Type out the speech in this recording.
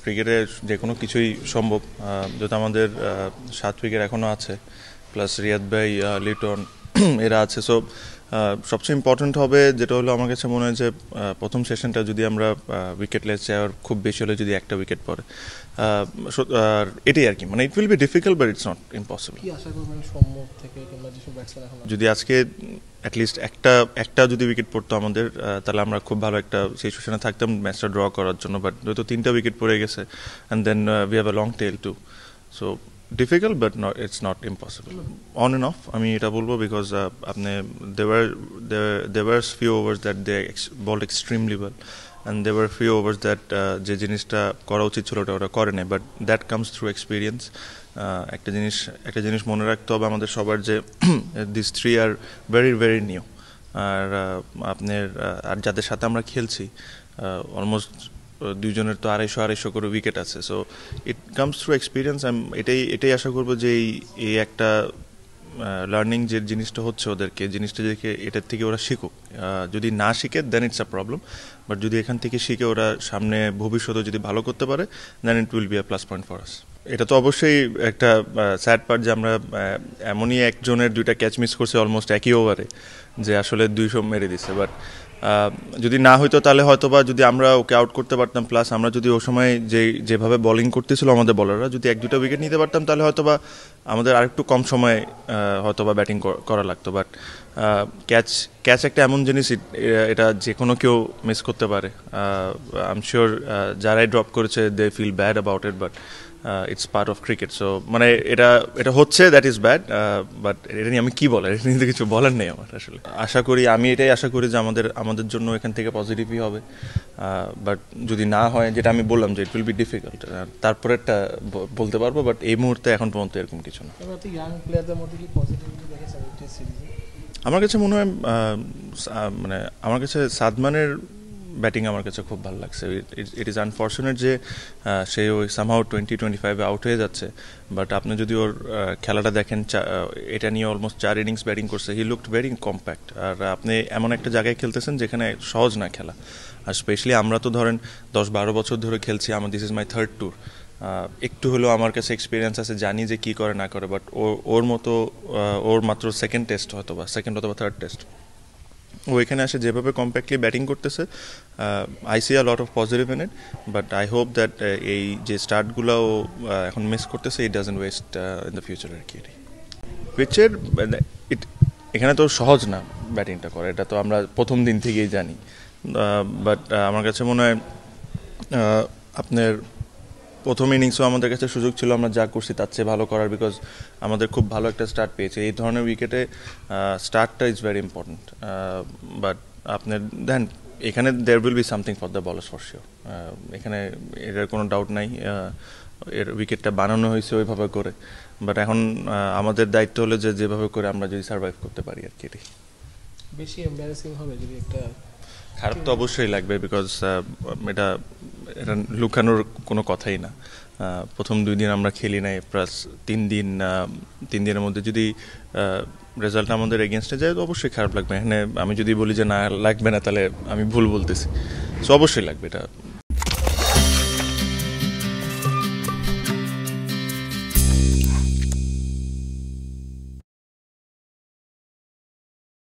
ক্রিকেটে যে কোনো কিছুই সম্ভব, যেহেতু আমাদের 7 উইকেট এখনও আছে, প্লাস রিয়াদ ভাই, লিটন এরা আছে। সো সবচেয়ে ইম্পর্টেন্ট হবে যেটা হলো আমার কাছে মনে হয় যে প্রথম সেশনটা যদি আমরা উইকেটলেস যাওয়ার খুব বেশি হলে যদি একটা উইকেট পড়ে, আর এটাই আর কি, মানে ইট will be difficult but it's not impossible. কি আশা করবেন সম্মুখ থেকে কিংবা যেসব ব্যাটসম্যান এখন যদি আজকে অ্যাটলিস্ট একটা যদি উইকেট পড়তো আমাদের, তাহলে আমরা খুব ভালো একটা সিচুয়েশনে থাকতাম ম্যাচটা ড্র করার জন্য। বাট যেহেতু 3টা উইকেট পড়ে গেছে and then we have a long tail too, so difficult but not, it's not impossible. On and off আমি এটা বলবো, বিকজ আপনি there were few overs that they bowled extremely well, and there were few overs that যে জিনিসটা করা উচিত ছিল ওটা করে নেয়, but that comes through experience. একটা জিনিস মনে রাখতে হবে আমাদের সবার, যে this three are very very new. আর আপনার আর যাদের সাথে আমরা খেলছি অলমোস্ট দুইজনের তো 250 করে উইকেট আছে। So it comes through experience. এটাই আশা করবো যে এই একটা লার্নিং যে জিনিসটা হচ্ছে ওদেরকে, জিনিসটা দেখে এটার থেকে ওরা শিখুক। যদি না শিখে দেন ইটস আ প্রবলেম, বাট যদি এখান থেকে শিখে ওরা সামনে ভবিষ্যতে যদি ভালো করতে পারে, then it will be a plus point for us. এটা তো অবশ্যই একটা স্যাড পার্ট যে আমরা এমনই একজনের 2টা ক্যাচ মিস করছি অলমোস্ট একই ওভারে, যে আসলে 200 মেরে দিচ্ছে। বাট যদি না হইতো তাহলে হয়তো বা যদি আমরা ওকে আউট করতে পারতাম, প্লাস আমরা যদি ও সময় যেভাবে বোলিং করতেছিল আমাদের বলাররা, যদি 1-2টা উইকেট নিতে পারতাম, তাহলে হয়তো বা আমাদের আরেকটু কম সময় হয়তো বা ব্যাটিং করা লাগতো। বাট ক্যাচ একটা এমন জিনিস, এটা যে কোনো কেউ মিস করতে পারে। আই এম শিওর যারাই ড্রপ করেছে they feel bad about it, but it's part of cricket. So মানে এটা হচ্ছে, দ্যাট ইজ ব্যাড, বাট এটা নিয়ে আমি কি বলার, এটা নিয়ে কিছু বলার নেই আমার আসলে। আমি এটাই আশা করি যে আমাদের জন্য এখান থেকে পজিটিভই হবে। বাট যদি না হয়, যেটা আমি বললাম যে ইট উইল বি ডিফিকাল্ট, তারপরে একটা বলতে পারবো, বাট এই মুহূর্তে এখন পর্যন্ত এরকম কিছু না। ইয়াং প্লেয়ারদের মধ্যে কি পজিটিভিটি দেখেছেন এই সিরিজে? আমার কাছে মনে হয় মানে আমার কাছে সাদমানের ব্যাটিং আমার কাছে খুব ভালো লাগছে। ইট ইজ আনফর্চুনেট যে সে ওই সামহাউ 20-25 আউট হয়ে যাচ্ছে, বাট আপনি যদি ওর খেলাটা দেখেন, এটা নিয়ে অলমোস্ট 4 ইনিংস ব্যাটিং করছে, হি লুকড ভেরি কম্প্যাক্ট। আর আপনি এমন একটা জায়গায় খেলতেছেন যেখানে সহজ না খেলা। আর স্পেশালি আমরা তো ধরেন 10-12 বছর ধরে খেলছি, this is my 3rd tour. একটু হলেও আমার কাছে এক্সপিরিয়েন্স আছে, জানি যে কী করে না করে। বাট ওর মতো ওর মাত্র সেকেন্ড টেস্ট, হয়তো বা সেকেন্ড অথবা 3rd টেস্ট, ও এখানে আসে যেভাবে কম্প্যাক্টলি ব্যাটিং করতেছে, I see a lot of positive in it. But I hope that এই যে স্টার্টগুলো ও এখন মিস করতেছে, it doesn't waste in the future আর কি। পিচের এখানে তো সহজ না ব্যাটিংটা করে, এটা তো আমরা প্রথম দিন থেকেই জানি। বাট আমার কাছে মনে হয় আপনার প্রথম ইনিংসও আমাদের কাছে সুযোগ ছিল, আমরা যা করছি তার চেয়ে ভালো করার, বিকজ আমাদের খুব ভালো একটা স্টার্ট পেয়েছে। এই ধরনের উইকেটে স্টার্টটা ইজ ভেরি ইম্পর্টেন্ট। বাট আপনার দেন এখানে there will be something for the bowlers for sure. এখানে এটার কোনো ডাউট নাই, এর উইকেটটা বানানো হয়েছে ওইভাবে করে। বাট এখন আমাদের দায়িত্ব হলো যে যেভাবে করে আমরা যদি সার্ভাইভ করতে পারি আর কি। বেশি এম্বারাসিং হবে যদি একটা, খারাপ তো অবশ্যই লাগবে, বিকজ এটা এটা লুকানোর কোনো কথাই না। প্রথম 2 দিন আমরা খেলি নাই, প্লাস 3 দিনের মধ্যে যদি রেজাল্ট আমাদের এগেনস্টে যায়, তো অবশ্যই খারাপ লাগবে। এখানে আমি যদি বলি যে না লাগবে না, তাহলে আমি ভুল বলতেছি। সো অবশ্যই লাগবে, এটা